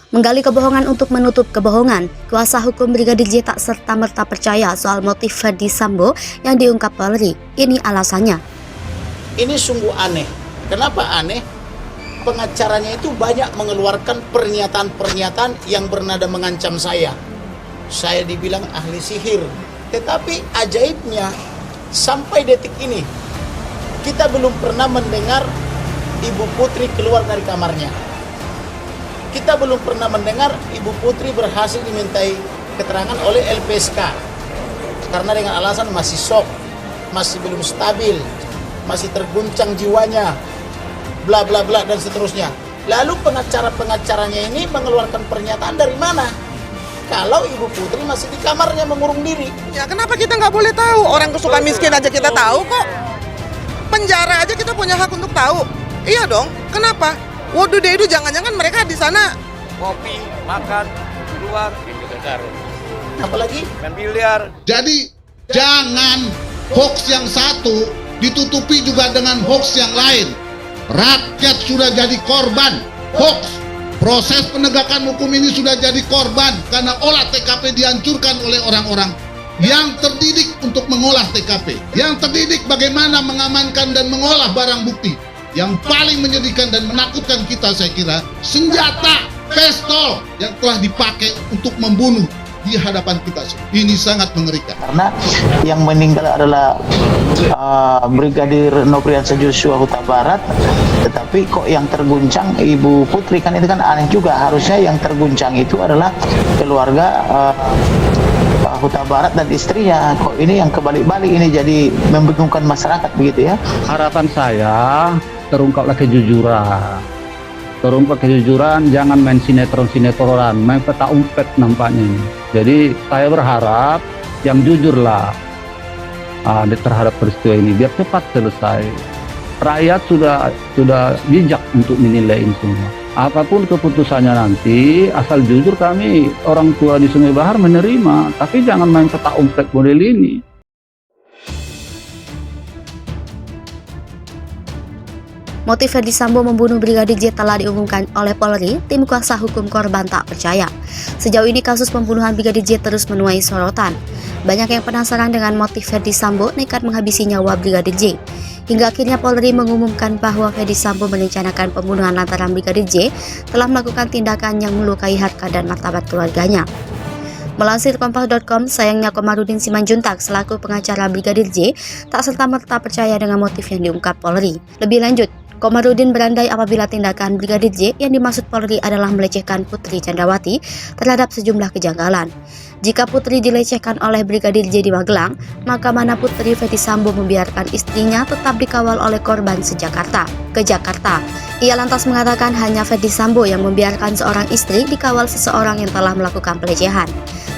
Menggali kebohongan untuk menutup kebohongan, kuasa hukum Brigadir J tak serta-merta percaya soal motif Ferdy Sambo yang diungkap Polri. Ini alasannya. Ini sungguh aneh. Kenapa aneh? Pengacaranya itu banyak mengeluarkan pernyataan-pernyataan yang bernada mengancam saya. Saya dibilang ahli sihir. Tetapi ajaibnya, sampai detik ini, kita belum pernah mendengar Ibu Putri keluar dari kamarnya. Kita belum pernah mendengar Ibu Putri berhasil dimintai keterangan oleh LPSK. Karena dengan alasan masih shock, masih belum stabil, masih terguncang jiwanya, bla bla bla dan seterusnya. Lalu pengacara-pengacaranya ini mengeluarkan pernyataan dari mana? Kalau Ibu Putri masih di kamarnya mengurung diri. Ya kenapa kita nggak boleh tahu? Orang kesuka miskin aja kita tahu kok. Penjara aja kita punya hak untuk tahu. Iya dong, kenapa? Waduh deh itu jangan-jangan mereka di sana kopi, makan, keluar, Apalagi main biliar. Jadi jangan hoax yang satu ditutupi juga dengan hoax yang lain. Rakyat sudah jadi korban hoax. Proses penegakan hukum ini sudah jadi korban karena olah TKP dihancurkan oleh orang-orang yang terdidik untuk mengolah TKP, yang terdidik bagaimana mengamankan dan mengolah barang bukti. Yang paling menyedihkan dan menakutkan kita, saya kira, senjata pistol yang telah dipakai untuk membunuh di hadapan kita. Ini sangat mengerikan. Karena yang meninggal adalah Brigadir Nofriansah Joshua Huta Barat, tetapi kok yang terguncang Ibu Putri, kan itu kan aneh juga. Harusnya yang terguncang itu adalah keluarga Huta Barat dan istrinya. Kok ini yang kebalik-balik, ini jadi membingungkan masyarakat begitu ya. Harapan saya terungkaplah kejujuran. Terungkap kejujuran, jangan main sinetron-sinetronan, main peta umpet nampaknya ini. Jadi saya berharap yang jujurlah terhadap peristiwa ini biar cepat selesai. Rakyat sudah bijak untuk menilai ini semua. Apapun keputusannya nanti, asal jujur kami orang tua di Sungai Bahar menerima, tapi jangan main peta umpet model ini. Motif Ferdy Sambo membunuh Brigadir J telah diumumkan oleh Polri. Tim kuasa hukum korban tak percaya. Sejauh ini kasus pembunuhan Brigadir J terus menuai sorotan. Banyak yang penasaran dengan motif Ferdy Sambo nekat menghabisi nyawa Brigadir J. Hingga akhirnya Polri mengumumkan bahwa Ferdy Sambo merencanakan pembunuhan lantaran Brigadir J telah melakukan tindakan yang melukai harkat dan martabat keluarganya. Melansir Kompas.com, sayangnya Komarudin Simanjuntak selaku pengacara Brigadir J tak serta-merta percaya dengan motif yang diungkap Polri. Lebih lanjut, Komarudin berandai apabila tindakan Brigadir J yang dimaksud Polri adalah melecehkan Putri Candrawati terhadap sejumlah kejanggalan. Jika Putri dilecehkan oleh Brigadir J di Magelang, maka mana Putri Ferdy Sambo membiarkan istrinya tetap dikawal oleh korban ke Jakarta. Ia lantas mengatakan hanya Ferdy Sambo yang membiarkan seorang istri dikawal seseorang yang telah melakukan pelecehan.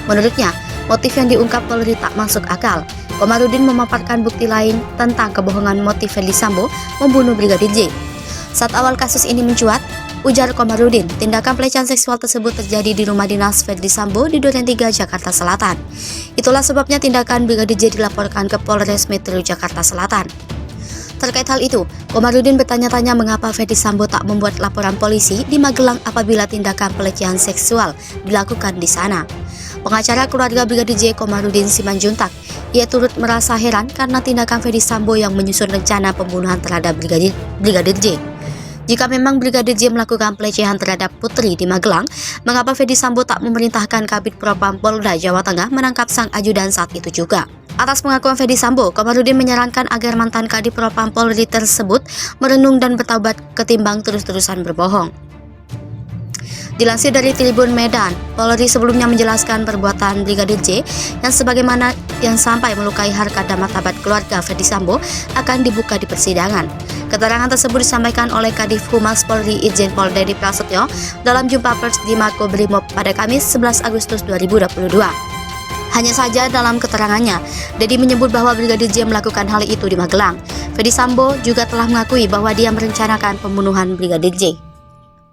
Menurutnya, motif yang diungkap Polri tak masuk akal. Komarudin memaparkan bukti lain tentang kebohongan motif Ferdy Sambo membunuh Brigadir J. Saat awal kasus ini mencuat, ujar Komarudin, tindakan pelecehan seksual tersebut terjadi di rumah dinas Ferdy Sambo di Duren 3, Jakarta Selatan. Itulah sebabnya tindakan Brigadir J dilaporkan ke Polres Metro Jakarta Selatan. Terkait hal itu, Komarudin bertanya-tanya mengapa Ferdy Sambo tak membuat laporan polisi di Magelang apabila tindakan pelecehan seksual dilakukan di sana. Pengacara keluarga Brigadir J, Komarudin Simanjuntak, ia turut merasa heran karena tindakan Ferdy Sambo yang menyusun rencana pembunuhan terhadap Brigadir J. Jika memang Brigadir J melakukan pelecehan terhadap Putri di Magelang, mengapa Ferdy Sambo tak memerintahkan Kabid Propam Polda Jawa Tengah menangkap sang ajudan saat itu juga? Atas pengakuan Ferdy Sambo, Komarudin menyarankan agar mantan Kadif Propam Polri tersebut merenung dan bertaubat ketimbang terus-terusan berbohong. Dilansir dari Tribun Medan, Polri sebelumnya menjelaskan perbuatan Brigadir J yang sampai melukai harkat dan martabat keluarga Ferdy Sambo akan dibuka di persidangan. Keterangan tersebut disampaikan oleh Kadif Humas Polri Irjen Pol Dedi Prasetyo dalam jumpa pers di Makobrimob pada Kamis 11 Agustus 2022. Hanya saja dalam keterangannya, Dedi menyebut bahwa Brigadir J melakukan hal itu di Magelang. Ferdy Sambo juga telah mengakui bahwa dia merencanakan pembunuhan Brigadir J.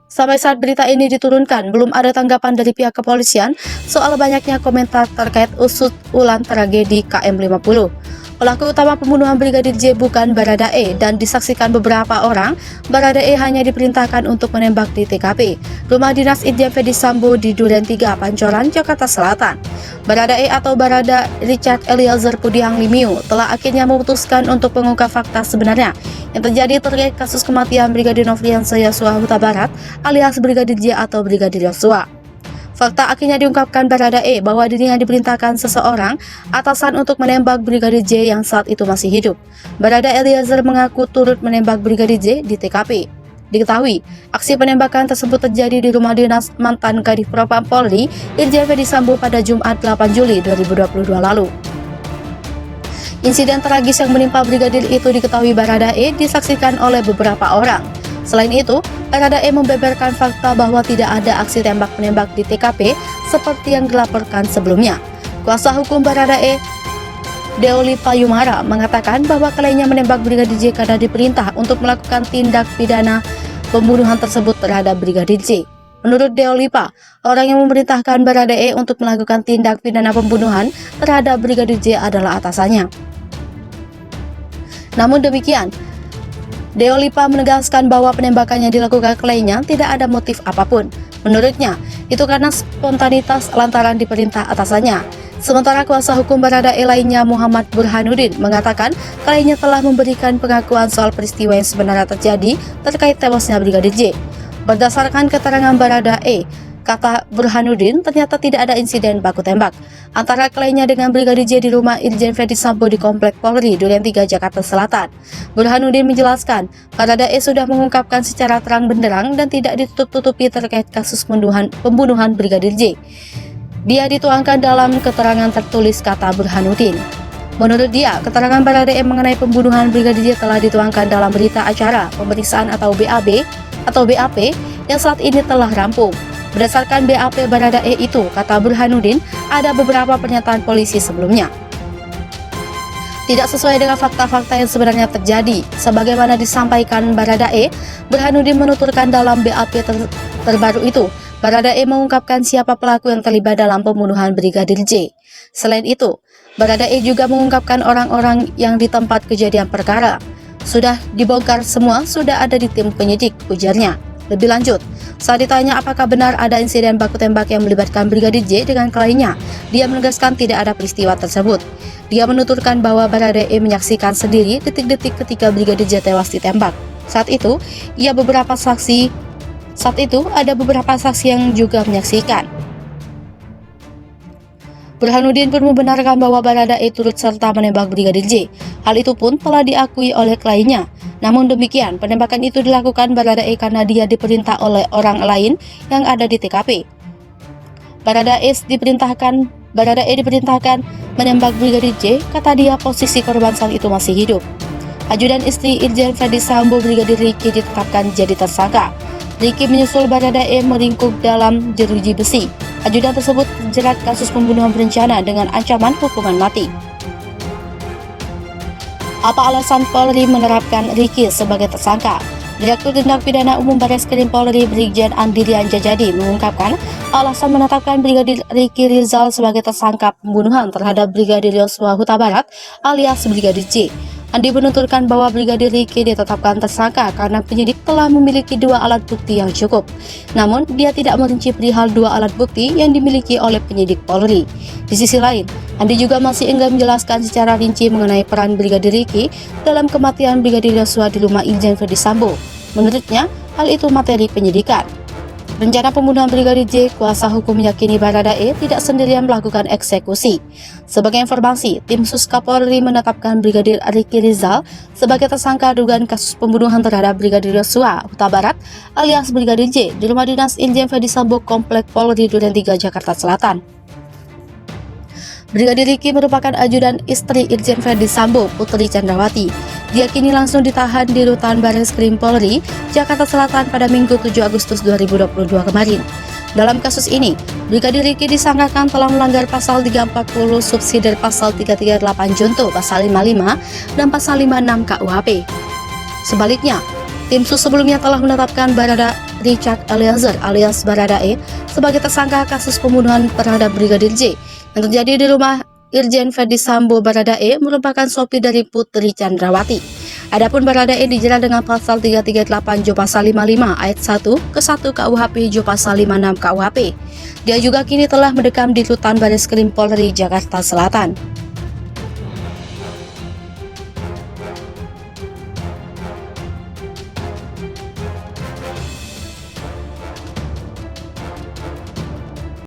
Sampai saat berita ini diturunkan, belum ada tanggapan dari pihak kepolisian soal banyaknya komentar terkait usut ulang tragedi KM50. Pelaku utama pembunuhan Brigadir J bukan Baradae dan disaksikan beberapa orang. Baradae hanya diperintahkan untuk menembak di TKP, rumah dinas Irjen Ferdy Sambo di Duren 3, Pancoran, Jakarta Selatan. Baradae atau Barada Richard Eliezer Pudiang Lumiu telah akhirnya memutuskan untuk mengungkap fakta sebenarnya yang terjadi terkait kasus kematian Brigadir Nofriansah Yosua Huta Barat alias Brigadir J atau Brigadir Yosua. Fakta akhirnya diungkapkan Baradae bahwa dirinya diperintahkan seseorang atasan untuk menembak Brigadir J yang saat itu masih hidup. Barada Eliezer mengaku turut menembak Brigadir J di TKP. Diketahui, aksi penembakan tersebut terjadi di rumah dinas mantan Kadif Propam Polri Irjen Ferdy Sambo pada Jumat 8 Juli 2022 lalu. Insiden tragis yang menimpa Brigadir itu diketahui Baradae disaksikan oleh beberapa orang. Selain itu, Baradae membeberkan fakta bahwa tidak ada aksi tembak-menembak di TKP seperti yang dilaporkan sebelumnya. Kuasa hukum Baradae, Deoli Payumara, mengatakan bahwa kliennya menembak Brigadir J karena diperintah untuk melakukan tindak pidana pembunuhan tersebut terhadap Brigadir J. Menurut Deolipa, orang yang memerintahkan Baradae untuk melakukan tindak pidana pembunuhan terhadap Brigadir J adalah atasannya. Namun demikian, Deolipa menegaskan bahwa penembakan yang dilakukan kliennya tidak ada motif apapun. Menurutnya, itu karena spontanitas lantaran diperintah atasannya. Sementara kuasa hukum Baradae lainnya Muhammad Burhanuddin mengatakan kliennya telah memberikan pengakuan soal peristiwa yang sebenarnya terjadi terkait tewasnya Brigadir J. Berdasarkan keterangan Baradae, kata Burhanuddin, ternyata tidak ada insiden baku tembak antara kliennya dengan Brigadir J di rumah Irjen Ferdy Sambo di Komplek Polri Duren 3, Jakarta Selatan. Burhanuddin menjelaskan, Baradae sudah mengungkapkan secara terang benderang dan tidak ditutup-tutupi terkait kasus pembunuhan Brigadir J. Dia dituangkan dalam keterangan tertulis, kata Burhanuddin. Menurut dia, keterangan Baradae mengenai pembunuhan Brigadir J telah dituangkan dalam berita acara pemeriksaan atau BAP yang saat ini telah rampung. Berdasarkan BAP Baradae itu, kata Burhanuddin, ada beberapa pernyataan polisi sebelumnya tidak sesuai dengan fakta-fakta yang sebenarnya terjadi. Sebagaimana disampaikan Baradae, Burhanuddin menuturkan dalam BAP terbaru itu, Baradae mengungkapkan siapa pelaku yang terlibat dalam pembunuhan Brigadir J. Selain itu, Baradae juga mengungkapkan orang-orang yang di tempat kejadian perkara. Sudah dibongkar semua, sudah ada di tim penyidik, ujarnya. Lebih lanjut, saat ditanya apakah benar ada insiden baku tembak yang melibatkan Brigadir J dengan kliennya, dia menegaskan tidak ada peristiwa tersebut. Dia menuturkan bahwa Baradae menyaksikan sendiri detik-detik ketika Brigadir J tewas ditembak. Saat itu ada beberapa saksi yang juga menyaksikan. Burhanuddin pun membenarkan bahwa Baradae turut serta menembak Brigadir J. Hal itu pun telah diakui oleh kliennya. Namun demikian, penembakan itu dilakukan Baradae karena dia diperintah oleh orang lain yang ada di TKP. Baradae diperintahkan menembak Brigadir J, kata dia posisi korban saat itu masih hidup. Ajudan istri Irjen Ferdy Sambo Brigadir Riki ditetapkan jadi tersangka. Riki menyusul Baradae meringkuk dalam jeruji besi. Ajudan tersebut terjerat kasus pembunuhan berencana dengan ancaman hukuman mati. Apa alasan Polri menerapkan Riki sebagai tersangka? Direktur Tindak Pidana Umum Bareskrim Polri Brigjen Andirian Jajadi mengungkapkan alasan menetapkan Brigadir Riki Rizal sebagai tersangka pembunuhan terhadap Brigadir Yosua Huta Barat alias Brigadir J. Andi menuturkan bahwa Brigadir Riki ditetapkan tersangka karena penyidik telah memiliki 2 alat bukti yang cukup. Namun, dia tidak merinci perihal 2 alat bukti yang dimiliki oleh penyidik Polri. Di sisi lain, Andi juga masih enggan menjelaskan secara rinci mengenai peran Brigadir Riki dalam kematian Brigadir Yosua di rumah Irjen Ferdy Sambo. Menurutnya, hal itu materi penyidikan. Rencana pembunuhan Brigadir J, kuasa hukum meyakini Baradae tidak sendirian melakukan eksekusi. Sebagai informasi, tim Sus Kapolri menetapkan Brigadir Riki Rizal sebagai tersangka dugaan kasus pembunuhan terhadap Brigadir Yosua Huta Barat alias Brigadir J di rumah dinas Irjen Ferdy Sambo Komplek Polri Duren 3, Jakarta Selatan. Brigadir Riki merupakan ajudan istri Irjen Ferdy Sambo, Putri Chandrawati. Dia kini langsung ditahan di Rutan Bareskrim Polri, Jakarta Selatan pada Minggu 7 Agustus 2022 kemarin. Dalam kasus ini, Brigadir Riki disangkakan telah melanggar pasal 340 subsidi pasal 338 junto pasal 55 dan pasal 56 KUHP. Sebaliknya, tim sus sebelumnya telah menetapkan Barada Richard Eliezer alias Baradae sebagai tersangka kasus pembunuhan terhadap Brigadir J yang terjadi di rumah Irjen Ferdi Sambo Baradae merupakan sopir dari Putri Chandrawati. Adapun Baradae dijerat dengan pasal 338 Jo pasal 55 ayat 1 ke 1 KUHP Jo pasal 56 KUHP. Dia juga kini telah mendekam di Rutan Bareskrim Polri Jakarta Selatan.